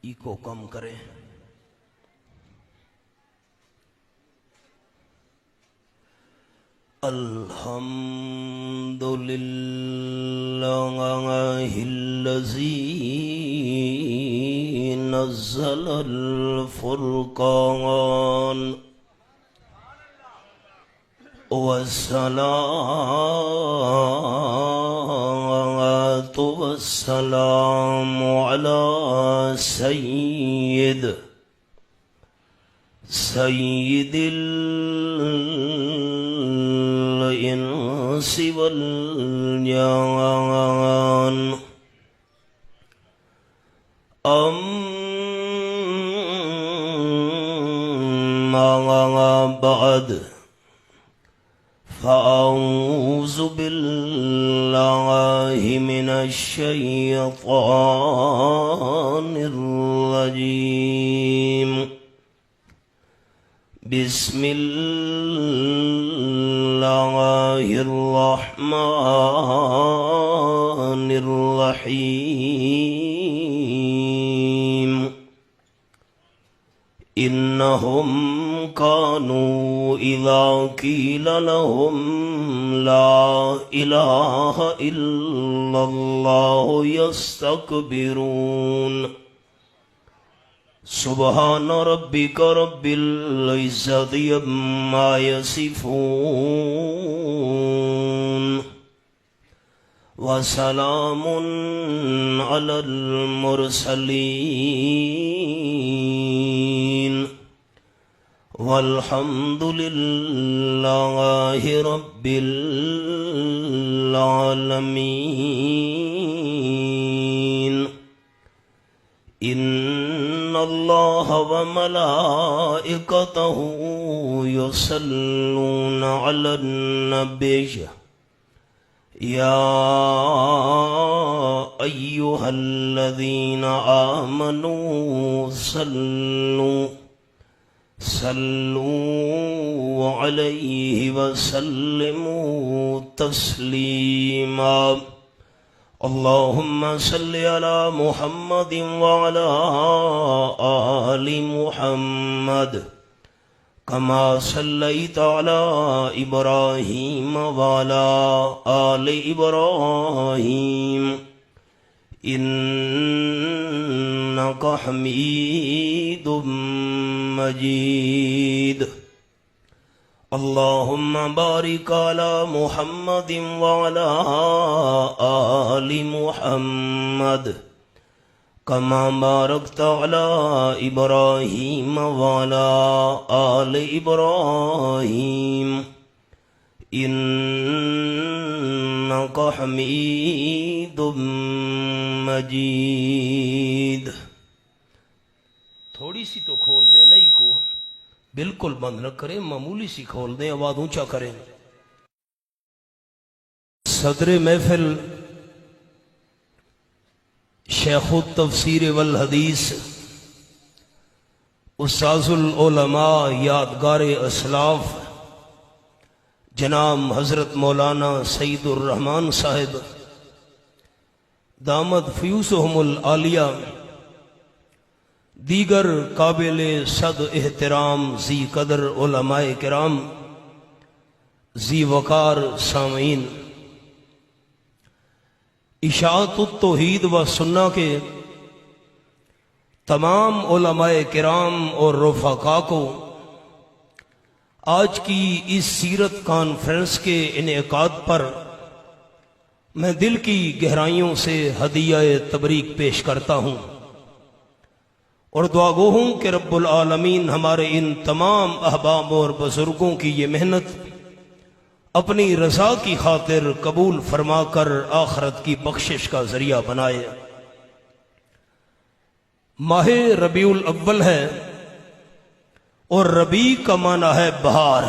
Eco کم کریں. الحمد للہ الذی نزل الفرقان والصلاة والسلام على سيد الإنس والجان. أما بعد فأعوذ بالله من الشيطان الرجيم. بسم الله الرحمن الرحيم. إنهم كانوا إذا قيل لهم لا إله إلا الله يستكبرون. سبحان ربك رب العزة عما يصفون وسلام على المرسلين والحمد لله رب العالمين. إن الله وملائكته يصلون على النبي يا أيها الذين آمنوا صلوا عليه وسلموا تسليما. اللهم صل على محمد وعلى آل محمد كما صليت على إبراهيم وعلى آل إبراهيم إنك حميد مجيد. اللهم بارك على محمد وعلى آل محمد كما باركت على إبراهيم وعلى آل إبراهيم إنك حميد مجيد. تھوڑی سی تو کھول دیں نہیں کو، بالکل بند نہ کریں، معمولی سی کھول دیں، آواز اونچا کریں. صدر محفل شیخ التفسیر والحدیث استاذ العلماء یادگار اسلاف جناب حضرت مولانا سعید الرحمان صاحب دامت فیوسہم العالیہ، دیگر قابل صد احترام ذی قدر علماء کرام، ذی وقار سامعین، اشاعت التوحید و سنہ کے تمام علماء کرام اور رفقاء کو آج کی اس سیرت کانفرنس کے انعقاد پر میں دل کی گہرائیوں سے ہدیہ تبریک پیش کرتا ہوں اور دعا گو ہوں کہ رب العالمین ہمارے ان تمام احباب اور بزرگوں کی یہ محنت اپنی رضا کی خاطر قبول فرما کر آخرت کی بخشش کا ذریعہ بنائے. ماہ ربیع الاول ہے اور ربیع کا معنی ہے بہار.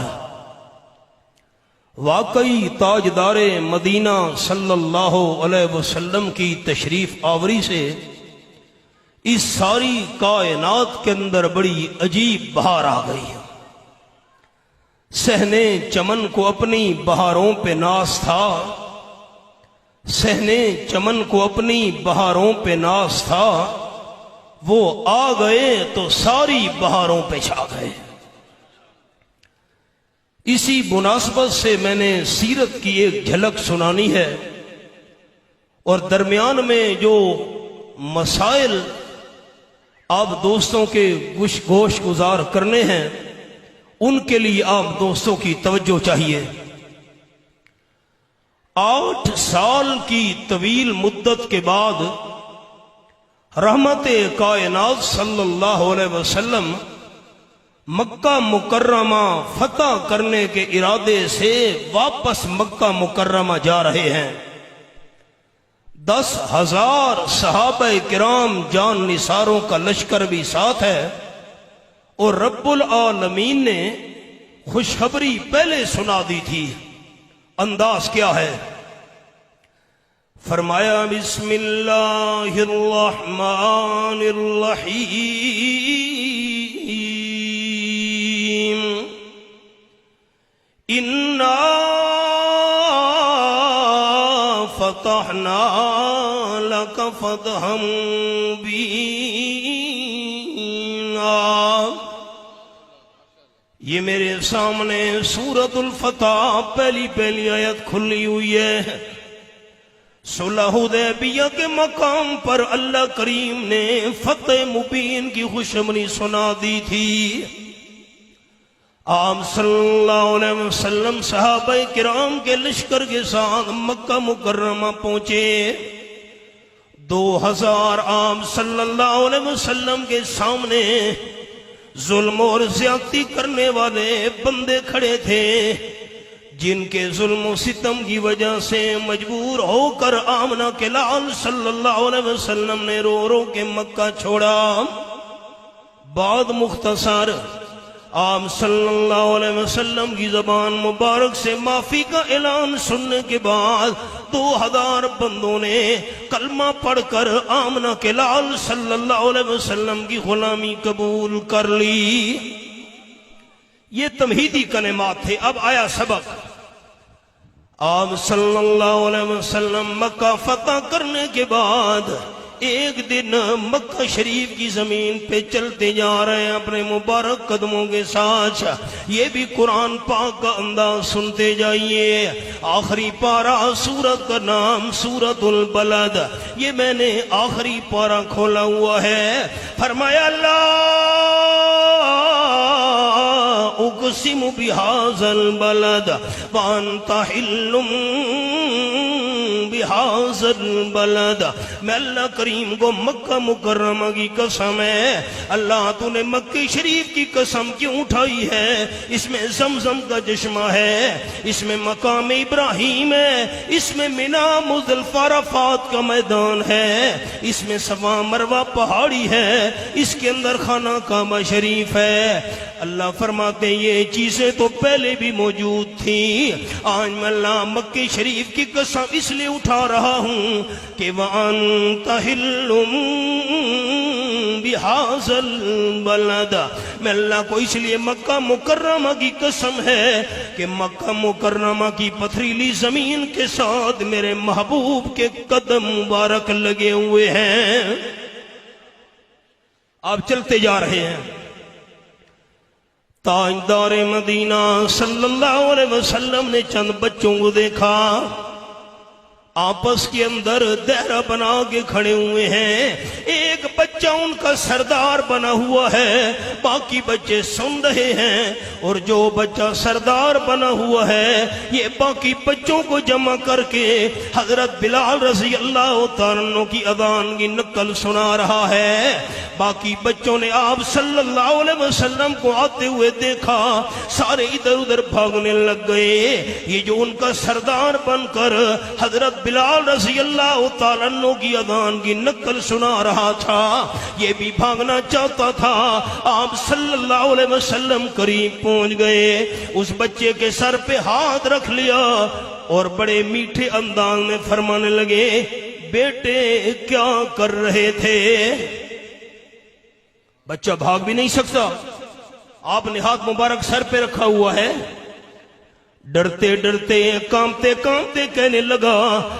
واقعی تاجدار مدینہ صلی اللہ علیہ وسلم کی تشریف آوری سے اس ساری کائنات کے اندر بڑی عجیب بہار آ گئی ہے. صحنے چمن کو اپنی بہاروں پہ ناز تھا، صحنے چمن کو اپنی بہاروں پہ ناز تھا، وہ آ گئے تو ساری بہاروں پہ چھا گئے۔ اسی مناسبت سے میں نے سیرت کی ایک جھلک سنانی ہے، اور درمیان میں جو مسائل آپ دوستوں کے گوش گزار کرنے ہیں ان کے لیے آپ دوستوں کی توجہ چاہیے۔ 8 سال کی طویل مدت کے بعد رحمت کائنات صلی اللہ علیہ وسلم مکہ مکرمہ فتح کرنے کے ارادے سے واپس مکہ مکرمہ جا رہے ہیں۔ 10,000 صحابہ کرام جان نثاروں کا لشکر بھی ساتھ ہے، اور رب العالمین نے خوشخبری پہلے سنا دی تھی۔ انداز کیا ہے؟ فرمایا بسم اللہ الرحمن الرحیم انا فتحنا لک فتحا مبینا۔ یہ میرے سامنے سورۃ الفتح پہلی آیت کھلی ہوئی ہے۔ صلح حدیبیہ کے مقام پر اللہ کریم نے فتح مبین کی خوشخبری سنا دی تھی۔ آپ صلی اللہ علیہ وسلم صحابہ کرام کے لشکر کے ساتھ مکہ مکرمہ پہنچے۔ 2000 آپ صلی اللہ علیہ وسلم کے سامنے ظلم اور زیادتی کرنے والے بندے کھڑے تھے، جن کے ظلم و ستم کی وجہ سے مجبور ہو کر آمنہ کے لال صلی اللہ علیہ وسلم نے رو رو کے مکہ چھوڑا۔ بعد مختصر آپ صلی اللہ علیہ وسلم کی زبان مبارک سے معافی کا اعلان سننے کے بعد 2000 بندوں نے کلمہ پڑھ کر آمنہ کے لال صلی اللہ علیہ وسلم کی غلامی قبول کر لی۔ یہ تمہیدی کلمات تھے۔ اب آیا سبق۔ آپ صلی اللہ علیہ وسلم مکہ فتح کرنے کے بعد ایک دن مکہ شریف کی زمین پہ چلتے جا رہے ہیں اپنے مبارک قدموں کے ساتھ۔ یہ بھی قرآن پاک کا انداز سنتے جائیے۔ آخری پارہ سورت کا نام سورۃ البلد، یہ میں نے آخری پارہ کھولا ہوا ہے۔ فرمایا اللہ اقسم بہذا البلد وانت حل بہذا البلد، میں اللہ کریم کو مکہ مکرمہ کی قسم ہے۔ اللہ تو نے مکہ شریف کی قسم کیوں اٹھائی ہے؟ اس میں زمزم کا چشمہ ہے، اس میں مقام ابراہیم ہے، اس میں منی مزدلفہ عرفات کا میدان ہے، اس میں صفا مروہ پہاڑی ہے، اس کے اندر خانہ کعبہ شریف ہے۔ اللہ فرماتے ہیں یہ چیزیں تو پہلے بھی موجود تھیں، آج میں اللہ مکہ شریف کی قسم اس لیے اٹھا رہا ہوں کہ وَأَنْتَ حِلٌّ بِهَذَا الْبَلَدِ، میں اللہ کو اس لیے مکہ مکرمہ کی قسم ہے کہ مکہ مکرمہ کی پتھریلی زمین کے ساتھ میرے محبوب کے قدم مبارک لگے ہوئے ہیں۔ آپ چلتے جا رہے ہیں، تاجدار مدینہ صلی اللہ علیہ وسلم نے چند بچوں کو دیکھا، آپس کے اندر دائرہ بنا کے کھڑے ہوئے ہیں۔ ایک بچہ ان کا سردار بنا ہوا ہے، باقی بچے سن رہے ہیں، اور جو بچہ سردار بنا ہوا ہے یہ باقی بچوں کو جمع کر کے حضرت بلال رضی اللہ تعالیٰ عنہ کی اذان کی نقل سنا رہا ہے۔ باقی بچوں نے آپ صلی اللہ علیہ وسلم کو آتے ہوئے دیکھا، سارے ادھر ادھر بھاگنے لگ گئے۔ یہ جو ان کا سردار بن کر حضرت بلال رضی اللہ تعالیٰ عنہ کی اذان کی نقل سنا رہا تھا، یہ بھی بھاگنا چاہتا تھا۔ آپ صلی اللہ علیہ وسلم قریب پہنچ گئے، اس بچے کے سر پہ ہاتھ رکھ لیا اور بڑے میٹھے انداز میں فرمانے لگے، بیٹے کیا کر رہے تھے؟ بچہ بھاگ بھی نہیں سکتا، آپ نے ہاتھ مبارک سر پہ رکھا ہوا ہے۔ ڈرتے ڈرتے کانپتے کانپتے کہنے لگا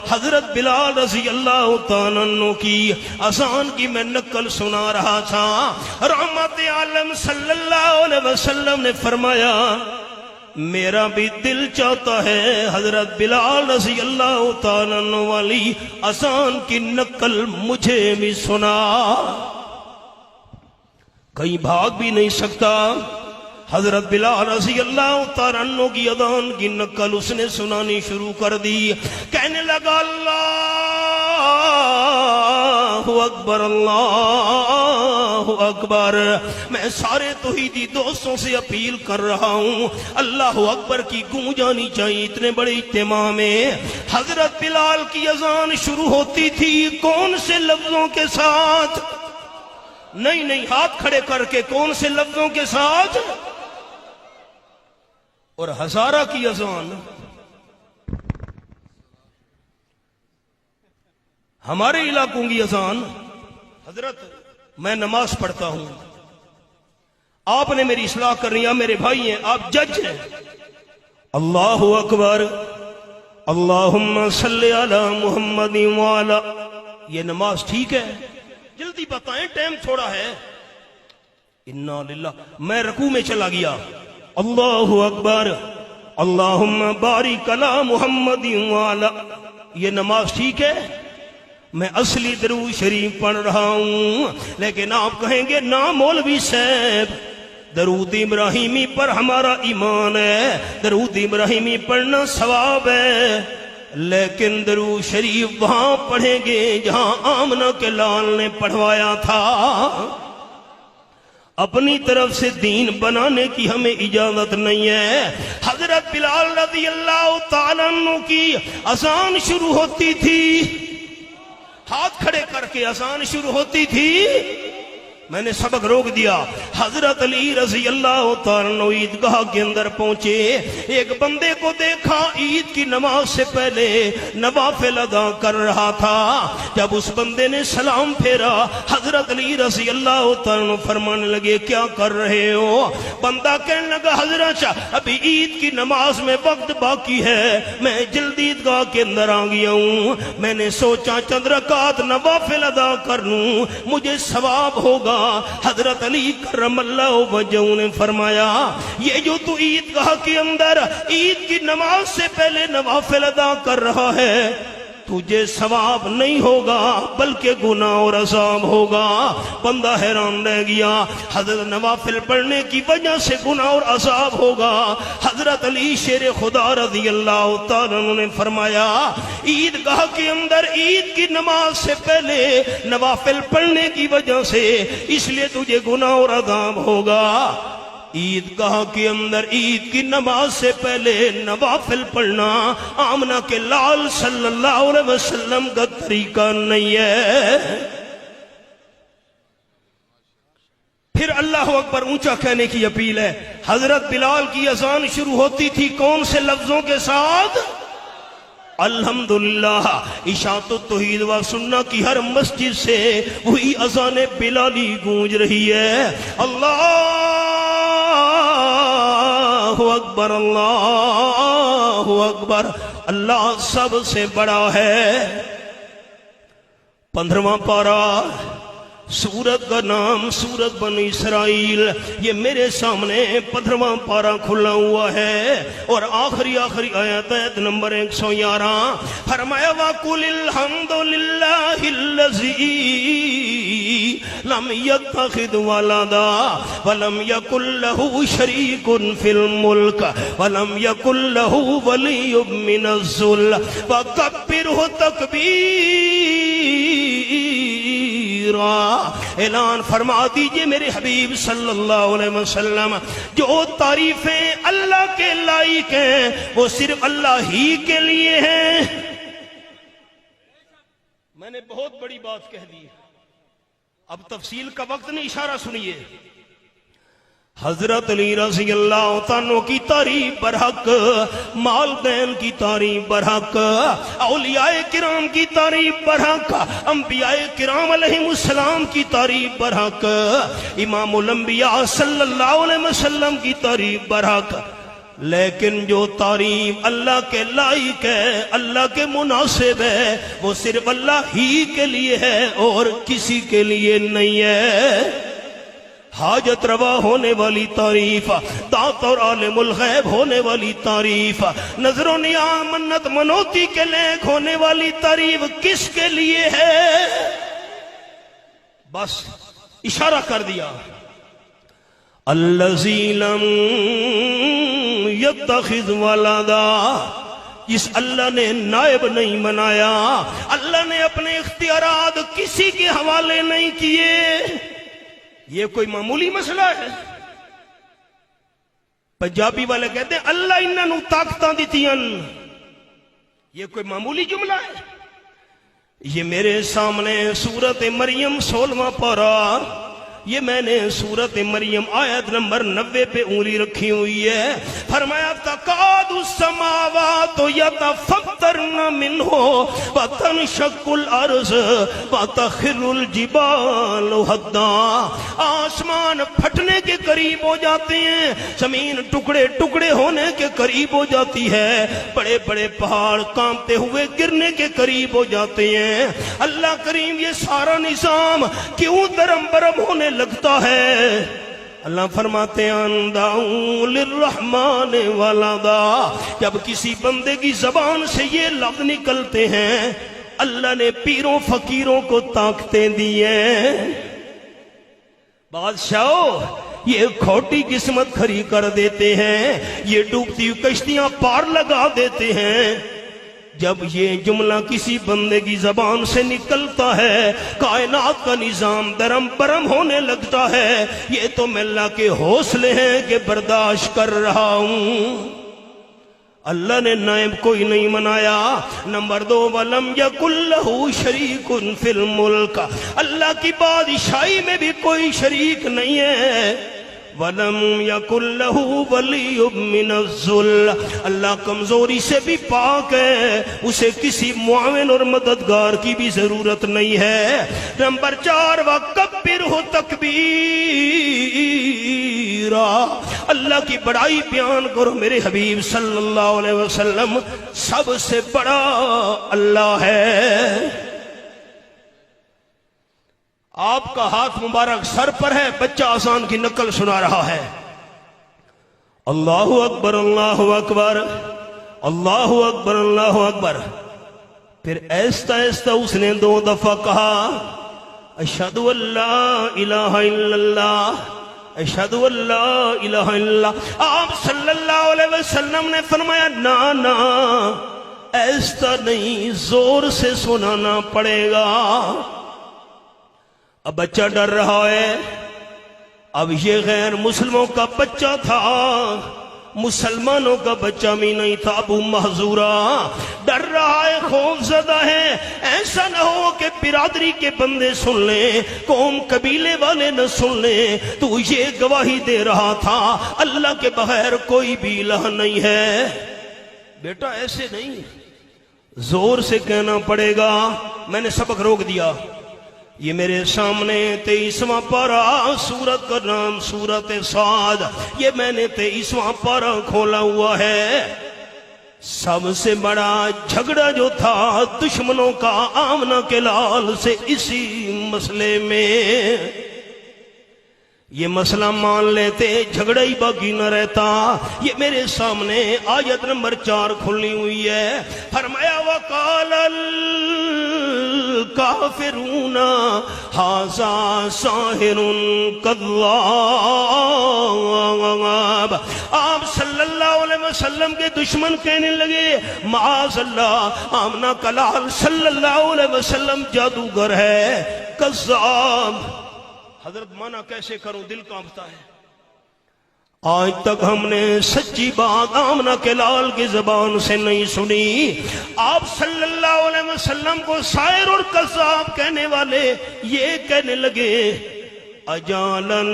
حضرت بلال رضی اللہ تعالیٰ عنہ کی اذان کی میں نقل سنا رہا تھا. رحمت عالم صلی اللہ علیہ وسلم نے فرمایا میرا بھی دل چاہتا ہے حضرت بلال رضی اللہ تعالیٰ عنہ والی اذان کی نقل مجھے بھی سنا. کہیں بھاگ بھی نہیں سکتا. حضرت بلال رضی اللہ تعالیٰ عنہ کی اذان کی نقل اس نے سنانی شروع کر دی. کہنے لگا اللہ اکبر اللہ اکبر. میں سارے توحیدی دوستوں سے اپیل کر رہا ہوں اللہ اکبر کی گونج آنی چاہیے. اتنے بڑے اجتماع میں حضرت بلال کی اذان شروع ہوتی تھی کون سے لفظوں کے ساتھ؟ نہیں ہاتھ کھڑے کر کے کون سے لفظوں کے ساتھ؟ اور ہزارہ کی اذان ہمارے علاقوں کی اذان. حضرت میں نماز پڑھتا ہوں آپ نے میری اصلاح کرنی ہے میرے بھائی ہیں آپ جج ہیں. اللہ اکبر اللہم صلی علی محمد وعلا. یہ نماز ٹھیک ہے؟ جلدی بتائیں ٹائم تھوڑا ہے. انا للہ. میں رکوع میں چلا گیا. اللہ اکبر اللہم بارک علی محمد وعلا. یہ نماز ٹھیک ہے؟ میں اصلی درود شریف پڑھ رہا ہوں لیکن آپ کہیں گے نا مولوی صاحب درود ابراہیمی پر ہمارا ایمان ہے درود ابراہیمی پڑھنا ثواب ہے لیکن درود شریف وہاں پڑھیں گے جہاں آمنہ کے لال نے پڑھوایا تھا. اپنی طرف سے دین بنانے کی ہمیں اجازت نہیں ہے. حضرت بلال رضی اللہ تعالیٰ عنہ کی اذان شروع ہوتی تھی ہاتھ کھڑے کر کے اذان شروع ہوتی تھی. میں نے سبق روک دیا. حضرت علی رضی اللہ تعالیٰ عنہ عیدگاہ کے اندر پہنچے. ایک بندے کو دیکھا عید کی نماز سے پہلے نوافل ادا کر رہا تھا. جب اس بندے نے سلام پھیرا حضرت علی رضی اللہ تعالیٰ عنہ فرمانے لگے کیا کر رہے ہو؟ بندہ کہنے لگا حضرت ابھی عید کی نماز میں وقت باقی ہے میں جلدی عیدگاہ کے اندر آ گیا ہوں. میں نے سوچا چند رکعت نوافل ادا کر لوں مجھے ثواب ہوگا. حضرت علی کرم اللہ وجہہ نے فرمایا یہ جو تو عیدگاہ کے اندر عید کی نماز سے پہلے نوافل ادا کر رہا ہے تجھے ثواب نہیں ہوگا بلکہ گناہ اور عذاب ہوگا. بندہ حیران رہ گیا. حضرت نوافل پڑھنے کی وجہ سے گناہ اور عذاب ہوگا. حضرت علی شیر خدا رضی اللہ تعالیٰ عنہ نے فرمایا عیدگاہ کے اندر عید کی نماز سے پہلے نوافل پڑھنے کی وجہ سے اس لیے تجھے گناہ اور عذاب ہوگا. عیدگاہ کے اندر عید کی نماز سے پہلے نوافل پڑھنا آمنہ کے لال صلی اللہ علیہ وسلم کا طریقہ نہیں ہے. پھر اللہ اکبر اونچا کہنے کی اپیل ہے. حضرت بلال کی اذان شروع ہوتی تھی کون سے لفظوں کے ساتھ؟ الحمدللہ. اشاعت التوحید و سنت کی ہر مسجد سے وہی اذان بلالی گونج رہی ہے. اللہ اکبر اللہ اکبر. اللہ سب سے بڑا ہے. 15واں پارہ سورت کا نام سورت بنی اسرائیل. یہ میرے سامنے 15واں پارہ کھلا ہوا ہے اور آخری آیت ہے نمبر 111. فرمایا وَقُلِ الْحَمْدُ لِلَّهِ الَّذِي لَمْ يَتَّخِذْ وَلَدًا وَلَمْ يَكُنْ لَهُ شَرِيكٌ فِي الْمُلْكِ وَلَمْ يَكُنْ لَهُ وَلِيٌّ مِّنَ الذُّلِّ وَكَبِّرْهُ تَكْبِيرًا. اعلان فرما دیجئے میرے حبیب صلی اللہ علیہ وسلم جو تعریفیں اللہ کے لائق ہیں وہ صرف اللہ ہی کے لیے ہیں. میں نے بہت بڑی بات کہہ دی اب تفصیل کا وقت نہیں. اشارہ سنیے. حضرت علی رضی اللہ تعالیٰ کی تعریف برحق والدین کی تعریف برحق اولیاء کرام کی تعریف برحق انبیاء کرام علیہ السلام کی تعریف برحق امام الانبیاء صلی اللہ علیہ وسلم کی تعریف برحق لیکن جو تعریف اللہ کے لائق ہے، اللہ کے مناسب ہے، وہ صرف اللہ ہی کے لیے ہے اور کسی کے لیے نہیں ہے۔ حاجت روا ہونے والی تعریف، دات اور عالم الغیب ہونے والی تعریف، نظر و نیاز منت منوتی کے لیک ہونے والی تعریف کس کے لیے ہے؟ بس اشارہ کر دیا، الذی لم یتخذ ولدا، جس اللہ نے نائب نہیں بنایا، اللہ نے اپنے اختیارات کسی کے حوالے نہیں کیے۔ یہ کوئی معمولی مسئلہ ہے؟ پنجابی والے کہتے ہیں اللہ انہاں نوں طاقتاں دتیاں، یہ کوئی معمولی جملہ ہے؟ یہ میرے سامنے سورت مریم 16واں پارہ، یہ میں نے سورت مریم آیت نمبر 90 پہ انگلی رکھی ہوئی ہے۔ فرمایا تکاد السماوات یتفطرن منہ وتنشق الارض وتخر الجبال ہدا، آسمان پھٹنے کے قریب ہو جاتے ہیں، زمین ٹکڑے ٹکڑے ہونے کے قریب ہو جاتی ہے، بڑے بڑے پہاڑ کانپتے ہوئے گرنے کے قریب ہو جاتے ہیں۔ اللہ کریم یہ سارا نظام کیوں درم برم ہونے لگتا ہے؟ اللہ فرماتے ہیں اندعوا للرحمن ولدا، جب کسی بندے کی زبان سے یہ لفظ نکلتے ہیں اللہ نے پیروں فقیروں کو طاقتیں دی ہیں۔ بادشاہو یہ کھوٹی قسمت کھڑی کر دیتے ہیں، یہ ڈوبتی ہوئی کشتیاں پار لگا دیتے ہیں۔ جب یہ جملہ کسی بندے کی زبان سے نکلتا ہے کائنات کا نظام درم برم ہونے لگتا ہے۔ یہ تو میں اللہ کے حوصلے ہیں کہ برداشت کر رہا ہوں۔ اللہ نے نائب کوئی نہیں بنایا۔ نمبر 2 وَلَمْ يَكُنْ لَهُ شَرِيكٌ فِي الْمُلْكِ، اللہ کی بادشاہی میں بھی کوئی شریک نہیں ہے۔ وَلَمْ يَكُنْ لَهُ وَلِيٌّ مِّنَ الذُّلِّ، اللہ کمزوری سے بھی پاک ہے، اسے کسی معاون اور مددگار کی بھی ضرورت نہیں ہے۔ نمبر 4 وَكَبِّرْهُ تَكْبِيرًا، اللہ کی بڑائی بیان کرو میرے حبیب صلی اللہ علیہ وسلم سب سے بڑا اللہ ہے۔ آپ کا ہاتھ مبارک سر پر ہے، بچہ آسان کی نقل سنا رہا ہے۔ اللہ اکبر اللہ اکبر اللہ اکبر اللہ اکبر۔ پھر ایستا ایستا اس نے 2 دفعہ کہا اشہد ان لا الہ الا اللہ اشہد ان لا الہ الا اللہ۔ آپ صلی اللہ علیہ وسلم نے فرمایا نا ایستا نہیں، زور سے سنانا پڑے گا۔ اب بچہ ڈر رہا ہے، اب یہ غیر مسلموں کا بچہ تھا، مسلمانوں کا بچہ بھی نہیں تھا۔ ابو محذورہ ڈر رہا ہے، خوف زدہ ہے، ایسا نہ ہو کہ برادری کے بندے سن لیں، قوم قبیلے والے نہ سن لیں تو یہ گواہی دے رہا تھا اللہ کے بغیر کوئی بھی الہ نہیں ہے۔ بیٹا ایسے نہیں، زور سے کہنا پڑے گا۔ میں نے سبق روک دیا۔ یہ میرے سامنے 23واں پارہ، سورت کا نام سورت صاد، یہ میں نے 23واں پارہ کھولا ہوا ہے۔ سب سے بڑا جھگڑا جو تھا دشمنوں کا آمنہ کے لال سے اسی مسئلے میں، یہ مسئلہ مان لیتے جھگڑا ہی باقی نہ رہتا۔ یہ میرے سامنے آیت نمبر 4 کھلی ہوئی ہے۔ فرمایا وَقَالَ الْكَافِرُونَ هَذَا سَاحِرٌ كَذَّابٌ، آپ صلی اللہ علیہ وسلم کے دشمن کہنے لگے معاذ اللہ آمنہ کا لال صلی اللہ علیہ وسلم جادوگر ہے، کذاب۔ حضرت مانا کیسے کروں، دل کانپتا ہے۔ آج تک ہم نے سچی بات آمنہ کے لال کی زبان سے نہیں سنی۔ آپ صلی اللہ علیہ وسلم کو ساحر اور کذاب کہنے والے یہ کہنے لگے اجالن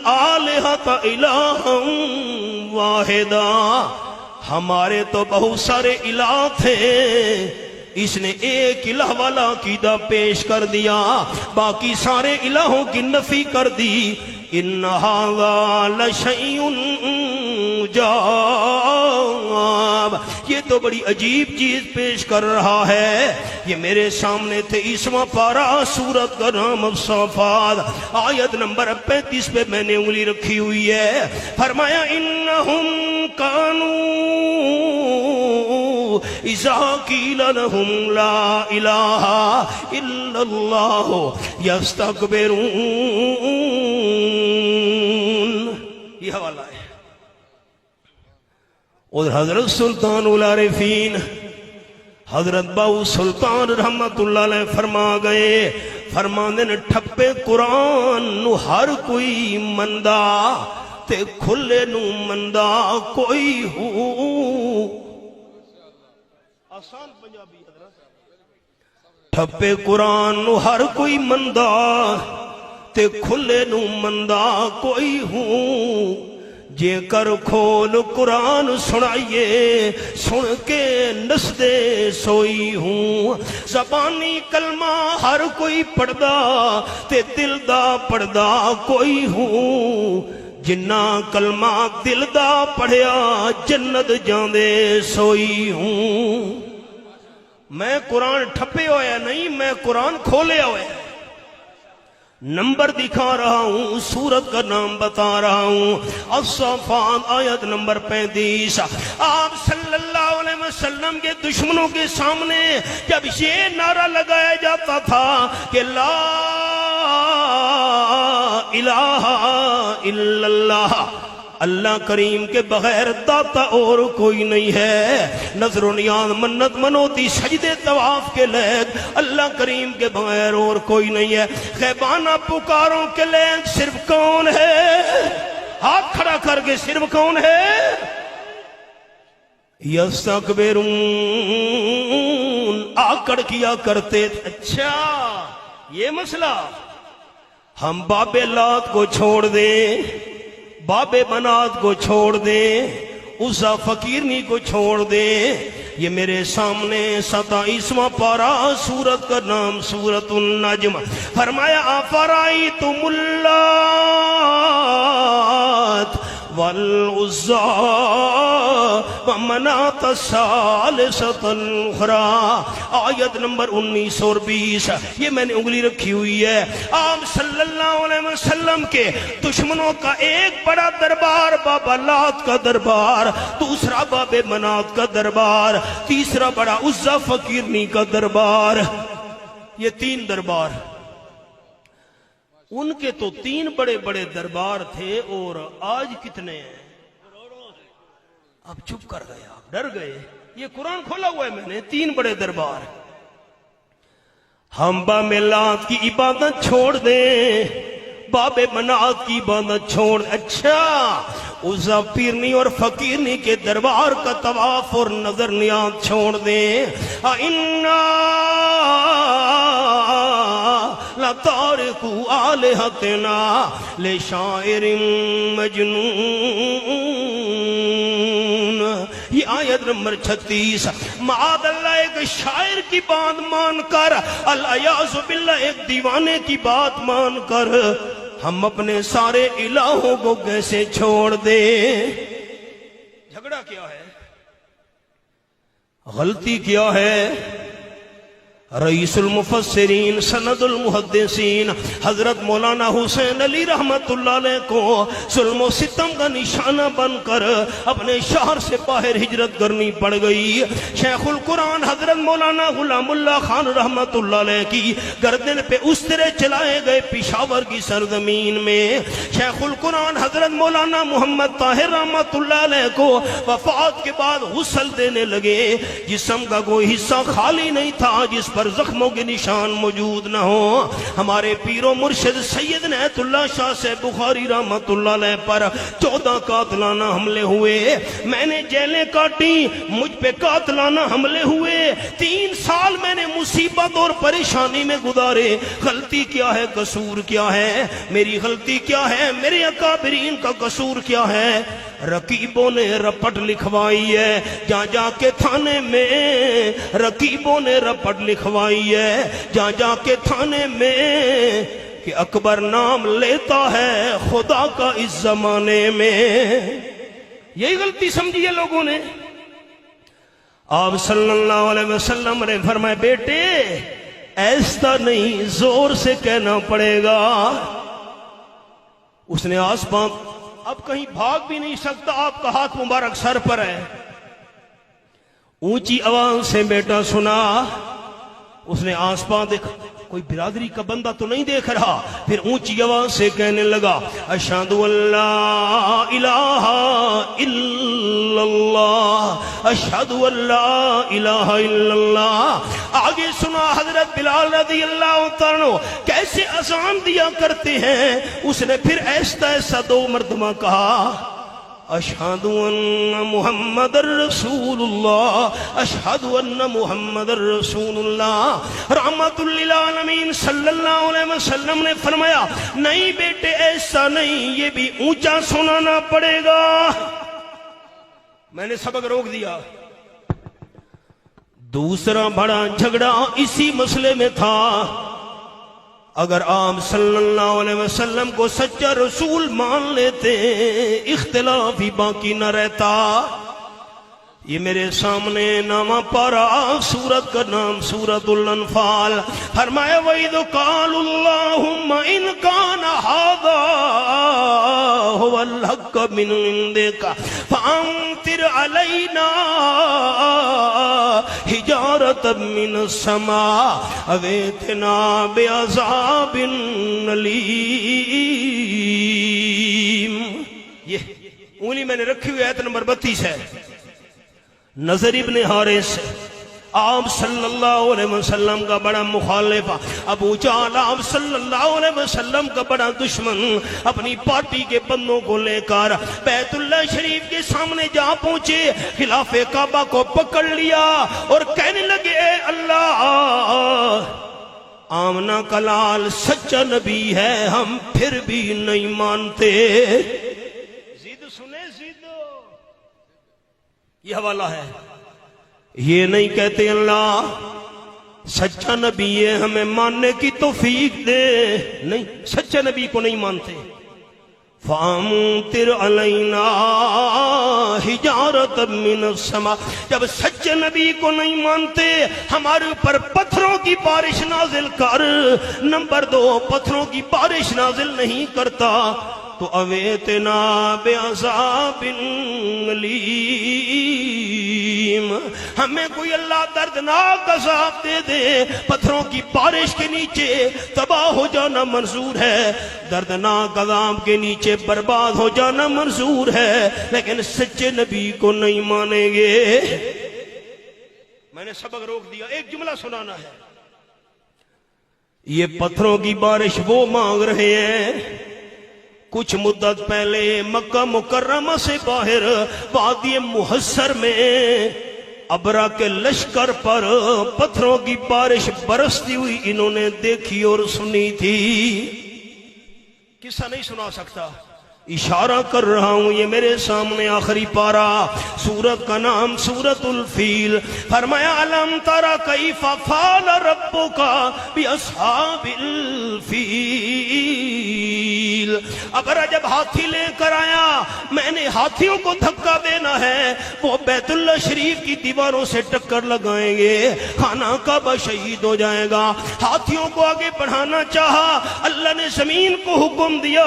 آلہۃ الہا واحدا، ہمارے تو بہت سارے الہ تھے، اس نے ایک الہ والا عقیدہ پیش کر دیا، باقی سارے الہوں کی نفی کر دی۔ ان ھذا لشیء عجاب، یہ تو بڑی عجیب چیز پیش کر رہا ہے۔ یہ میرے سامنے تھے 20واں پارہ، سورت کا نام الصافات، آیت نمبر 35 پہ میں نے انگلی رکھی ہوئی ہے۔ فرمایا انہم کانوا اذا قیل لہم لا الہ الا اللہ یستکبرون۔ یہ حوالہ ہے۔ اور حضرت سلطان العارفین حضرت باؤ سلطان رحمت اللہ علیہ فرما گئے، فرماندے نے ٹھپے قرآن نو ہر کوئی مندا تے کھلے نو مندا کوئی ہو۔ آسان پنجابی حضرت۔ ٹھپے قرآن نو ہر کوئی مندا تے کھلے نو مندا کوئی ہو۔ جے کر کھول قرآن سنائیے، سن کے نسدے سوئی ہوں۔ زبانی کلمہ ہر کوئی پڑھدا تے دل دا پڑھدا کوئی ہوں۔ جنہ کلمہ دل دا پڑھیا جنت جاندے سوئی ہوں۔ میں قرآن ٹھپے ہویا نہیں، میں قرآن کھولیا ہویا ہے۔ نمبر دکھا رہا ہوں، سورت کا نام بتا رہا ہوں، الصافات آیت نمبر 35۔ آپ صلی اللہ علیہ وسلم کے دشمنوں کے سامنے جب یہ نعرہ لگایا جاتا تھا کہ لا الہ الا اللہ، اللہ کریم کے بغیر داتا اور کوئی نہیں ہے، نظر و نیاز منت منوتی سجدے طواف کے لائق اللہ کریم کے بغیر اور کوئی نہیں ہے۔ غیبانہ پکاروں کے لائق صرف کون ہے؟ ہاتھ کھڑا کر کے صرف کون ہے؟ یستکبرون، آکڑ کیا کرتے تھے۔ اچھا یہ مسئلہ، ہم باب لات کو چھوڑ دیں، باب منات کو چھوڑ دیں، عزا فقیرنی کو چھوڑ دیں، یہ میرے سامنے 27واں پارہ، سورت کا نام سورت النجم۔ فرمایا افرأیتم اللات والعزی ومناة الثالثة الأخرى، آیت نمبر 19 اور 20۔ یہ میں نے انگلی رکھی ہوئی ہے۔ آپ صلی اللہ علیہ وسلم کے دشمنوں کا ایک بڑا دربار بابا لات کا دربار، دوسرا باب منات کا دربار، تیسرا بڑا عزا فقیرنی کا دربار۔ یہ 3 دربار، ان کے تو 3 بڑے بڑے دربار تھے، اور آج کتنے ہیں؟ آپ چپ کر گئے، آپ ڈر گئے۔ یہ قرآن کھولا ہوا ہے میں نے، 3 بڑے دربار۔ ہم باب لات کی عبادت چھوڑ دیں، باب منات کی عبادت چھوڑ۔ اچھا عزا پیرنی اور فقیرنی کے دربار کا طواف اور نظر نیاز چھوڑ دیں۔ اِنَّا لَتَارِكُوا آلِهَتِنَا لِشَاعِرٍ مَجْنُونَ، یہ آیت نمبر 36۔ معاذ اللہ ایک شاعر کی بات مان کر، الیاذ باللہ ایک دیوانے کی بات مان کر، ہم اپنے سارے الہوں کو کیسے چھوڑ دیں؟ جھگڑا کیا ہے؟ غلطی کیا ہے؟ رئیس المفسرین سند المحدثین حضرت مولانا حسین علی رحمت اللہ علیہ کو ظلم و ستم کا نشانہ بن کر اپنے شہر سے باہر ہجرت کرنی پڑ گئی۔ شیخ القرآن حضرت مولانا غلام اللہ خان رحمت اللہ علیہ کی گردن پہ استرے چلائے گئے پشاور کی سرزمین میں۔ شیخ القرآن حضرت مولانا محمد طاہر رحمت اللہ علیہ کو وفات کے بعد غسل دینے لگے، جسم کا کوئی حصہ خالی نہیں تھا جس پر زخموں کے نشان موجود نہ ہو۔ ہمارے پیر و مرشد سید نعت اللہ شاہ سے بخاری رحمت اللہ علیہ پر 14 قاتلانہ حملے ہوئے، میں نے جیلیں کاٹی، مجھ پہ قاتلانہ حملے ہوئے، 3 سال میں نے مصیبت اور پریشانی میں گزارے۔ غلطی کیا ہے؟ قصور کیا ہے؟ میری غلطی کیا ہے؟ میرے اکابرین کا قصور کیا ہے؟ رقیبوں نے رپٹ لکھوائی ہے، جا جا کے تھانے میں رقیبوں نے رپٹ لکھوائی ہے، جا جا کے تھانے میں کہ اکبر نام لیتا ہے خدا کا اس زمانے میں. یہی غلطی سمجھی ہے لوگوں نے. آپ صلی اللہ علیہ وسلم نے فرمایا بیٹے ایسا نہیں، زور سے کہنا پڑے گا. اس نے آس پاس، اب کہیں بھاگ بھی نہیں سکتا، آپ کا ہاتھ مبارک سر پر ہے. اونچی آواز سے بیٹا سنا. اس نے آس پاس دیکھا، کوئی برادری کا بندہ تو نہیں دیکھ رہا. پھر اونچی آواز سے کہنے لگا اشہد ان لا الہ الا اللہ، اشہد ان لا الہ الا اللہ. آگے سنا حضرت بلال رضی اللہ تعالیٰ عنہ کیسے اذان دیا کرتے ہیں. اس نے پھر ایسا ایسا 2 مرتبہ کہا اشہد ان محمد رسول اللہ، اشہد ان محمد رسول اللہ. رحمت للعالمین صلی اللہ علیہ وسلم نے فرمایا نہیں بیٹے ایسا نہیں، یہ بھی اونچا سنانا پڑے گا. میں نے سبق روک دیا. دوسرا بڑا جھگڑا اسی مسئلے میں تھا. اگر آپ صلی اللہ علیہ وسلم کو سچا رسول مان لیتے اختلاف ہی باقی نہ رہتا. یہ میرے سامنے نامہ پارا، سورت کا نام سورت الانفال. فرمایا وَإِذْ قَالُوا اللَّهُمَّ إِنْ كَانَ هَذَا هُوَ الْحَقُّ مِنْ عِنْدِكَ فَأَمْطِرْ عَلَيْنَا حِجَارَةً مِّنَ السَّمَاءِ أَوْ ائْتِنَا بِعَذَابٍ أَلِيمٍ. یہ انگلی میں نے رکھی ہوئی آیت نمبر 32 ہے. نظر ابن حارث آپ صلی اللہ علیہ وسلم کا بڑا مخالف، ابو جہل آپ صلی اللہ علیہ وسلم کا بڑا دشمن، اپنی پارٹی کے بندوں کو لے کر بیت اللہ شریف کے سامنے جا پہنچے، خلاف کعبہ کو پکڑ لیا اور کہنے لگے اے اللہ، آمنہ کا لال سچا نبی ہے، ہم پھر بھی نہیں مانتے. زید سنے زید، یہ حوالہ ہے. یہ نہیں کہتے اللہ سچا نبی ہے ہمیں ماننے کی توفیق دے، نہیں، سچا نبی کو نہیں مانتے. فَأَمْطِرْ عَلَيْنَا حِجَارَةً مِّنَ السَّمَاءِ. جب سچے نبی کو نہیں مانتے ہمارے اوپر پتھروں کی بارش نازل کر. نمبر 2 پتھروں کی بارش نازل نہیں کرتا تو اویتنا بعذاب علیم، ہمیں کوئی اللہ دردناک عذاب دے دے. پتھروں کی بارش کے نیچے تباہ ہو جانا منظور ہے، دردناک عذاب کے نیچے برباد ہو جانا منظور ہے، لیکن سچے نبی کو نہیں مانیں گے. میں نے سبق روک دیا، ایک جملہ سنانا ہے. یہ پتھروں کی بارش وہ مانگ رہے ہیں. کچھ مدت پہلے مکہ مکرمہ سے باہر وادی محصر میں ابرا کے لشکر پر پتھروں کی بارش برستی ہوئی انہوں نے دیکھی اور سنی تھی. قصہ نہیں سنا سکتا، اشارہ کر رہا ہوں. یہ میرے سامنے آخری پارا، سورت کا نام سورت الفیل. فرمایا الم ترى کیف فعل ربک باصحاب الفیل. ابرا جب ہاتھی لے کر آیا، میں نے ہاتھیوں کو دھکا دینا ہے، وہ بیت اللہ شریف کی دیواروں سے ٹکر لگائیں گے، خانہ کعبہ شہید ہو جائے گا. ہاتھیوں کو آگے بڑھانا چاہا، اللہ نے زمین کو حکم دیا،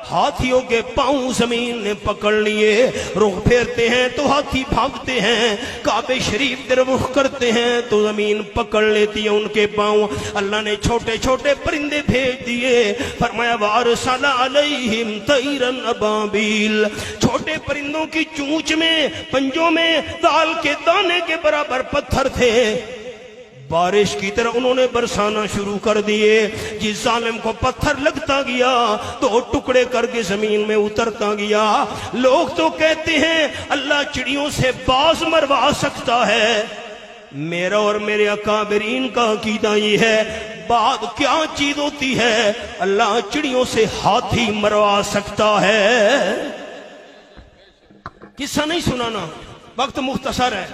ہاتھیوں کے پاؤں زمین نے پکڑ لیے. رخ پھیرتے ہیں تو ہاتھی بھاگتے ہیں، کعبہ شریف طرف رخ کرتے ہیں تو زمین پکڑ لیتی ہے ان کے پاؤں. اللہ نے چھوٹے چھوٹے پرندے بھیج دیے. فرمایا وَأَرْسَلَ عَلَيْهِمْ طَيْرًا أَبَابِيلَ. چھوٹے پرندوں کی چونچ میں، پنجوں میں دال کے دانے کے برابر پتھر تھے. بارش کی طرح انہوں نے برسانا شروع کر دیے. جس ظالم کو پتھر لگتا گیا تو ٹکڑے کر کے زمین میں اترتا گیا. لوگ تو کہتے ہیں اللہ چڑیوں سے باز مروا سکتا ہے. میرا اور میرے اکابرین کا عقیدہ یہ ہے، بعد کیا چیز ہوتی ہے، اللہ چڑیوں سے ہاتھی مروا سکتا ہے. قصہ نہیں سنانا، وقت مختصر ہے.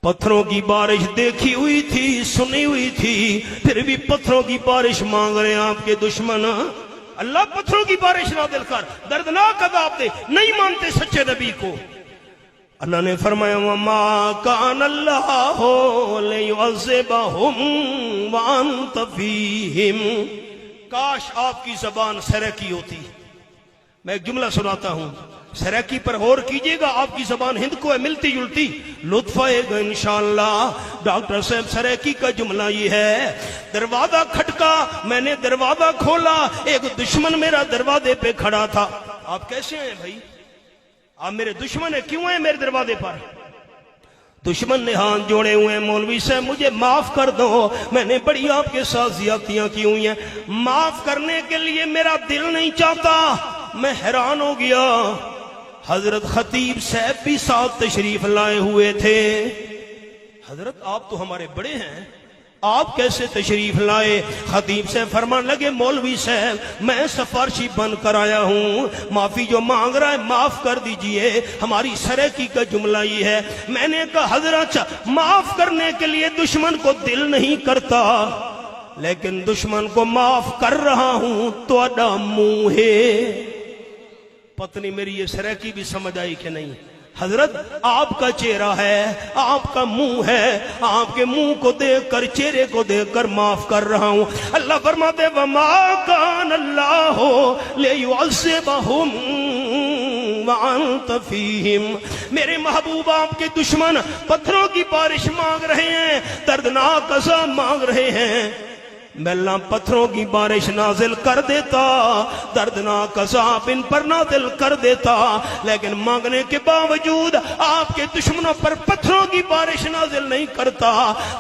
پتھروں کی بارش دیکھی ہوئی تھی، سنی ہوئی تھی، پھر بھی پتھروں کی بارش مانگ رہے ہیں آپ کے دشمن۔ اللہ پتھروں کی بارش نازل کر، دردناک عذاب دے، نہیں مانتے سچے نبی کو۔ اللہ نے فرمایا وَمَا كَانَ اللَّهُ لِيُعَذِّبَهُمْ وَأَنْتَ فِيهِمْ۔ کاش آپ کی زبان سرکی ہوتی۔ میں ایک جملہ سناتا ہوں، سرکی پر غور کیجئے گا، آپ کی زبان ہند کو ہے ملتی جلتی، لطف آئے گا انشاءاللہ۔ ڈاکٹر صاحب سرکی کا جملہ یہ ہے، دروازہ کھٹکا، میں نے دروازہ کھولا، ایک دشمن میرا دروازے پہ کھڑا تھا۔ آپ کیسے ہیں بھائی؟ آپ میرے دشمن ہیں، کیوں ہیں میرے دروازے پر؟ دشمن نے ہاتھ جوڑے ہوئے ہیں، مولوی صاحب مجھے معاف کر دو، میں نے بڑی آپ کے ساتھ زیادتیاں کی ہوئی ہیں، معاف کرنے کے لیے میرا دل نہیں چاہتا۔ میں حیران ہو گیا، حضرت خطیب صاحب بھی ساتھ تشریف لائے ہوئے تھے۔ حضرت آپ تو ہمارے بڑے ہیں، آپ کیسے تشریف لائے؟ خطیب سے فرمان لگے مولوی صاحب میں سفارشی بن کر آیا ہوں، معافی جو مانگ رہا ہے معاف کر دیجئے۔ ہماری سرکی کا جملہ یہ ہے، میں نے کہا حضرت معاف کرنے کے لیے دشمن کو دل نہیں کرتا، لیکن دشمن کو معاف کر رہا ہوں تو اڈا منہ ہے۔ پتنی میری یہ سرکی بھی سمجھ آئی کہ نہیں؟ حضرت آپ کا چہرہ ہے، آپ کا منہ ہے، آپ کے منہ کو دیکھ کر، چہرے کو دیکھ کر معاف کر رہا ہوں۔ اللہ فرماتے وَمَا كَانَ اللَّهُ لِيُعَذِّبَهُمْ وَأَنْتَ فِيهِمْ۔ میرے محبوب آپ کے دشمن پتھروں کی بارش مانگ رہے ہیں، دردناک عذاب مانگ رہے ہیں، میں اللہ پتھروں کی بارش نازل کر دیتا، دردناک عذاب ان پر نازل کر دیتا، لیکن مانگنے کے باوجود آپ کے دشمنوں پر پتھروں کی بارش نازل نہیں کرتا،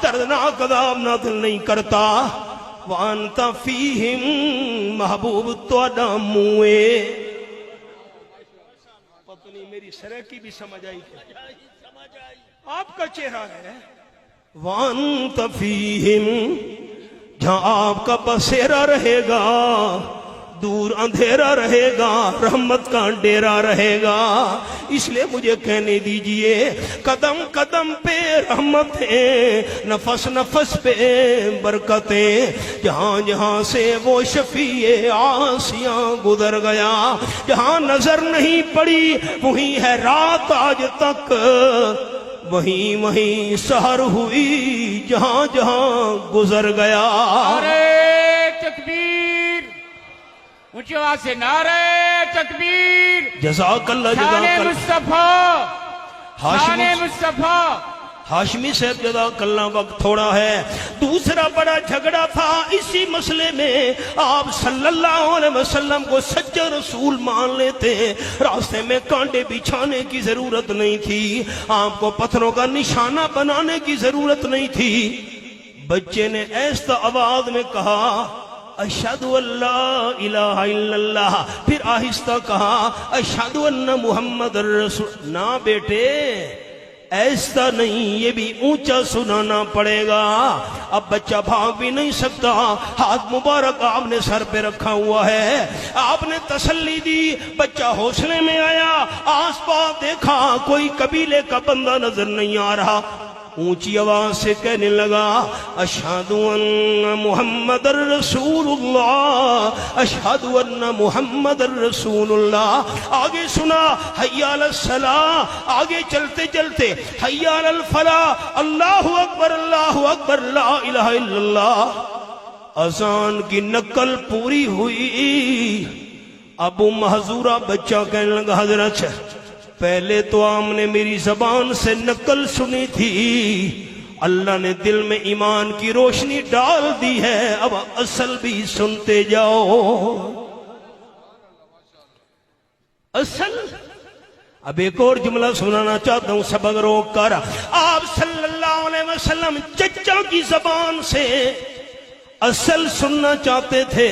دردناک عذاب نازل نہیں کرتا۔ وَأَنْتَ فِيهِمْ، محبوب تُوڑا موئے۔ پتنی میری سرکی بھی سمجھ آئی کہ آپ کا چہرہ ہے۔ وَأَنْتَ فِيهِمْ، جہاں آپ کا بسیرا رہے گا، دور اندھیرا رہے گا، رحمت کا ڈیرا رہے گا۔ اس لیے مجھے کہنے دیجئے قدم قدم پہ رحمتیں، نفس نفس پہ برکتیں، جہاں جہاں سے وہ شفیع آسیاں گزر گیا، جہاں نظر نہیں پڑی وہیں ہے رات آج تک، وہیں وہیں سحر ہوئی جہاں جہاں گزر گیا۔ نعرہ تکبیر، اونچی آواز سے نعرہ تکبیر۔ جزاک اللہ، شان جزاک اللہ مصطفیٰ، شان مصطفیٰ۔ ہاشمی صاحب جزاک اللہ، وقت تھوڑا ہے۔ دوسرا بڑا جھگڑا تھا اسی مسئلے میں، آپ صلی اللہ علیہ وسلم کو سچا رسول مان لیتے، راستے میں کانٹے بچھانے کی ضرورت نہیں تھی، آپ کو پتھروں کا نشانہ بنانے کی ضرورت نہیں تھی۔ بچے نے ایسا آواز میں کہا اشہد ان لا الہ الا اللہ، پھر آہستہ کہا اشہد ان محمد الرسول۔ نہ بیٹے ایسا نہیں، یہ بھی اونچا سنانا پڑے گا۔ اب بچہ بھاگ بھی نہیں سکتا، ہاتھ مبارک آپ نے سر پہ رکھا ہوا ہے، آپ نے تسلی دی، بچہ حوصلے میں آیا، آس پاس دیکھا کوئی قبیلے کا بندہ نظر نہیں آ رہا، اونچی آواز سے کہنے لگا اشہد ان محمد الرسول اللہ، اشہد ان محمد الرسول اللہ۔ آگے سنا حی علی الصلاۃ، آگے چلتے چلتے حی علی الفلاح، اللہ اکبر اللہ اکبر لا الہ الا اللہ۔ اذان کی نقل پوری ہوئی، ابو محذورہ بچہ کہنے لگا حضرت پہلے تو آپ نے میری زبان سے نقل سنی تھی، اللہ نے دل میں ایمان کی روشنی ڈال دی ہے، اب اصل بھی سنتے جاؤ۔ اصل اب ایک اور جملہ سنانا چاہتا ہوں سبق روک کر۔ آپ صلی اللہ علیہ وسلم چچا کی زبان سے اصل سننا چاہتے تھے،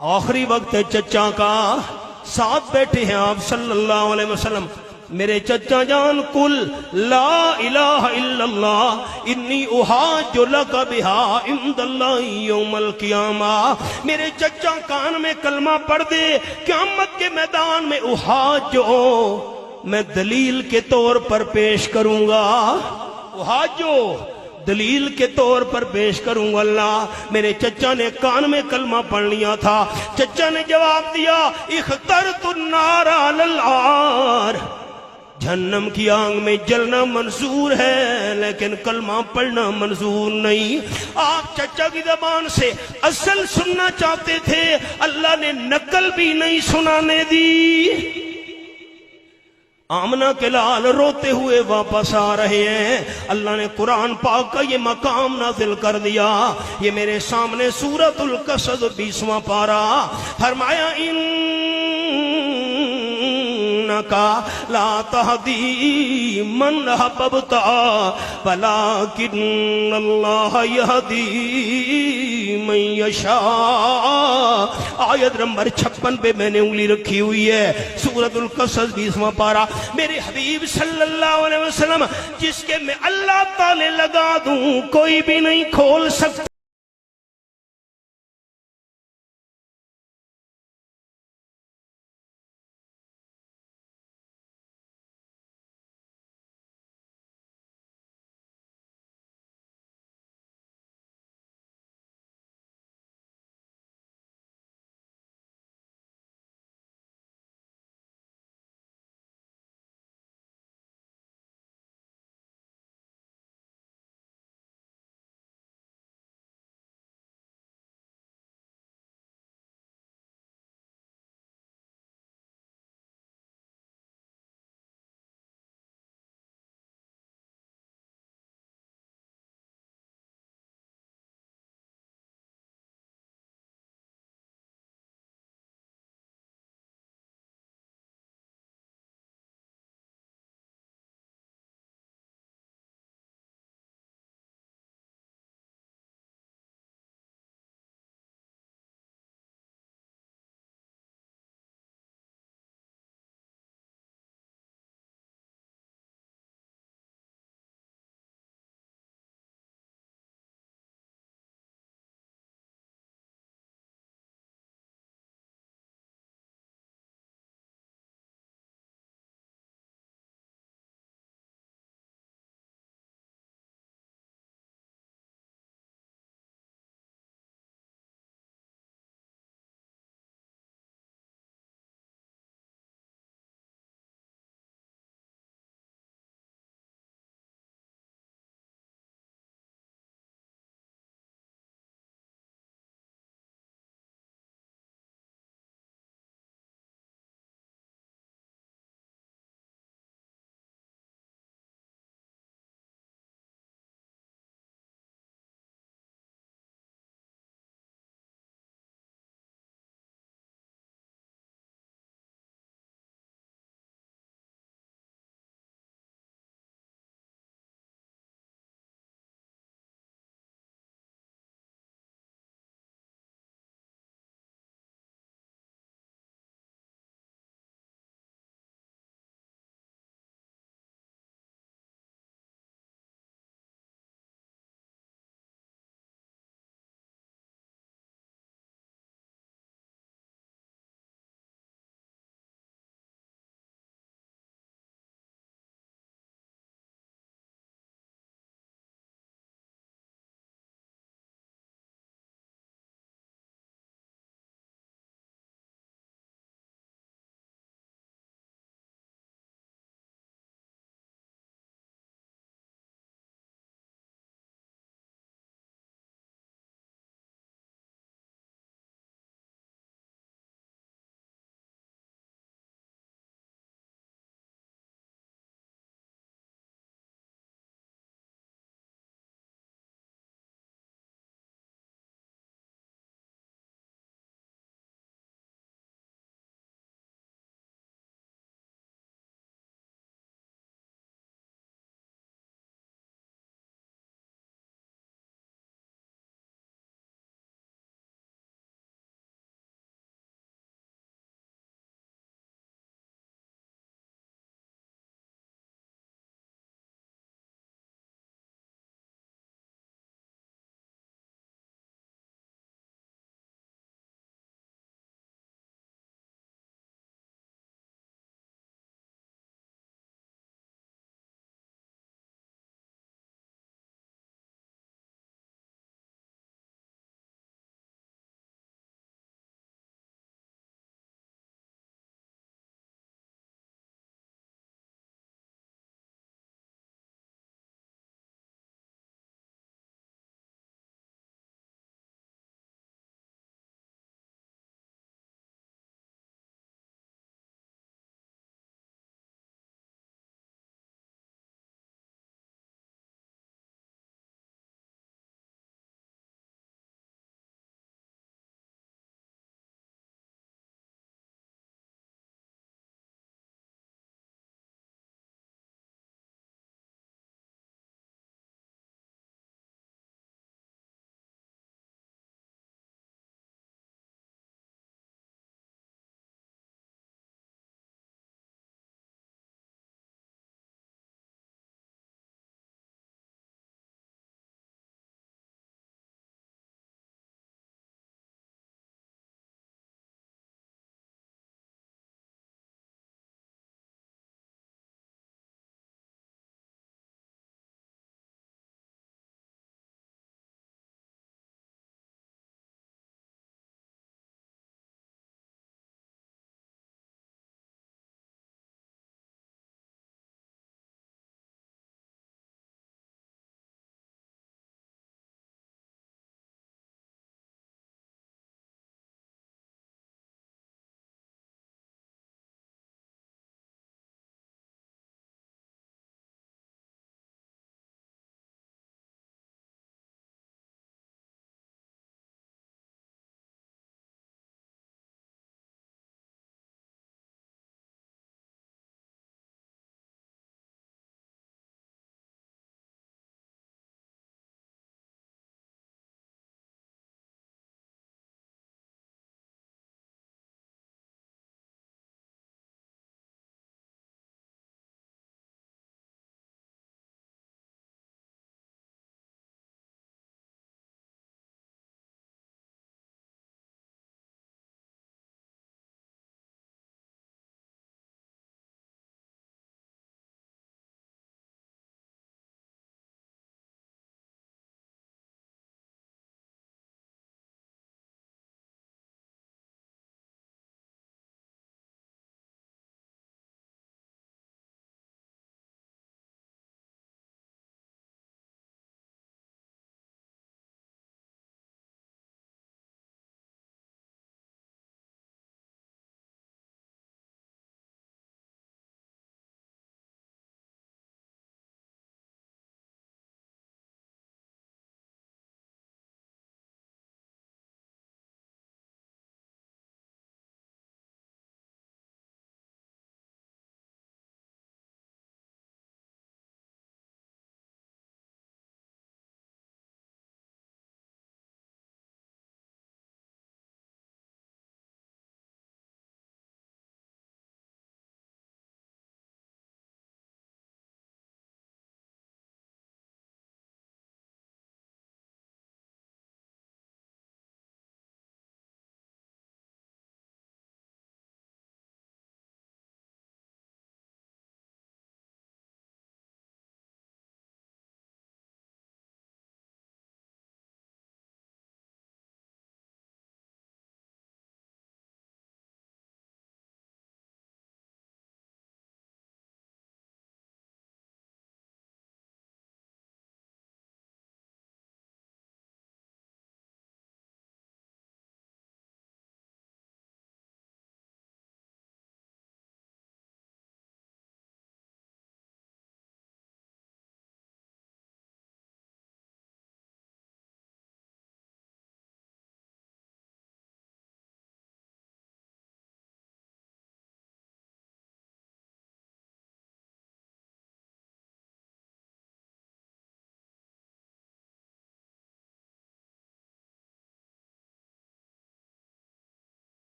آخری وقت ہے چچا کا، ساتھ بیٹھے ہیں آپ صلی اللہ علیہ وسلم، میرے چچا جان قل لا الہ الا اللہ انی احاج لک بہا عند اللہ یوم القیامہ۔ میرے چچا کان میں کلمہ پڑھ دے، قیامت کے میدان میں احاج میں دلیل کے طور پر پیش کروں گا، وہ حاجو دلیل کے طور پر پیش کروں گا۔ اللہ میرے چچا نے کان میں کلمہ پڑھ لیا تھا، چچا نے جواب دیا اخترت النار علی العار، جہنم کی آگ میں جلنا منظور ہے لیکن کلمہ پڑھنا منظور نہیں۔ آپ چچا کی زبان سے اصل سننا چاہتے تھے، اللہ نے نقل بھی نہیں سنانے دی۔ آمنہ کے لال روتے ہوئے واپس آ رہے ہیں، اللہ نے قرآن پاک کا یہ مقام نازل کر دیا۔ یہ میرے سامنے سورۃ القصص 20واں پارہ، فرمایا انکا لا تہدی من احببت ولکن اللہ یہدی من یشاء۔ آیت نمبر 56 پہ میں نے انگلی رکھی ہوئی ہے، سورۃ القصص 20واں پارہ۔ میرے حبیب صلی اللہ علیہ وسلم جس کے میں اللہ تعالی لگا دوں کوئی بھی نہیں کھول سکتا۔